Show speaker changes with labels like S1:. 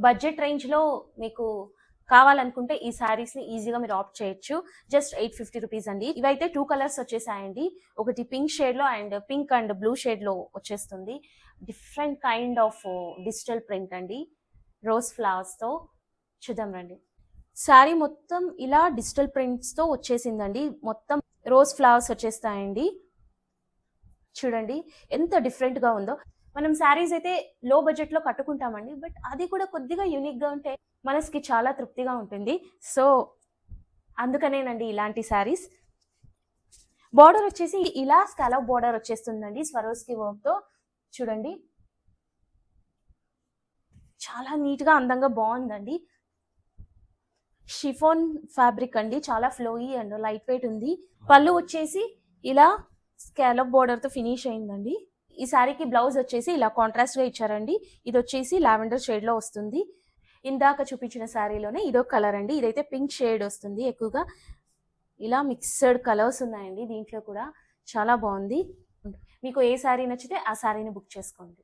S1: Budget రేంజ్లో మీకు కావాలనుకుంటే ఈ శారీస్ని ఈజీగా మీరు ఆప్ట్ చేయొచ్చు. జస్ట్ 850 రూపీస్ అండి. ఇవైతే 2 కలర్స్ వచ్చేసాయండి. ఒకటి పింక్ షేడ్లో అండ్ పింక్ అండ్ బ్లూ షేడ్లో వచ్చేస్తుంది. Different kind of digital print అండి, రోజ్ ఫ్లవర్స్తో. చూద్దాం రండి. శారీ మొత్తం ఇలా డిజిటల్ ప్రింట్స్తో వచ్చేసిందండి. మొత్తం రోజ్ ఫ్లవర్స్ వచ్చేస్తాయండి. చూడండి ఎంత డిఫరెంట్గా ఉందో. మనం శారీస్ అయితే లో బడ్జెట్లో కట్టుకుంటామండి, బట్ అది కూడా కొద్దిగా యూనిక్గా ఉంటే మనసుకి చాలా తృప్తిగా ఉంటుంది. సో అందుకనేనండి ఇలాంటి శారీస్. బార్డర్ వచ్చేసి ఇలా స్కాలప్ బార్డర్ వచ్చేస్తుందండి స్వరోస్కి వర్క్తో. చూడండి చాలా నీట్గా అందంగా బాగుందండి. షిఫాన్ ఫ్యాబ్రిక్ అండి, చాలా ఫ్లోయీ అండ్ లైట్ వెయిట్ ఉంది. పళ్ళు వచ్చేసి ఇలా స్కాలప్ బార్డర్తో ఫినిష్ అయిందండి. ఈ శారీకి బ్లౌజ్ వచ్చేసి ఇలా కాంట్రాస్ట్గా ఇచ్చారండి. ఇది వచ్చేసి లావెండర్ షేడ్లో వస్తుంది. ఇందాక చూపించిన శారీలోనే ఇదొక కలర్ అండి. ఇదైతే పింక్ షేడ్ వస్తుంది ఎక్కువగా. ఇలా మిక్స్డ్ కలర్స్ ఉన్నాయండి దీంట్లో కూడా. చాలా బాగుంది. మీకు ఏ శారీ నచ్చితే ఆ శారీని బుక్ చేసుకోండి.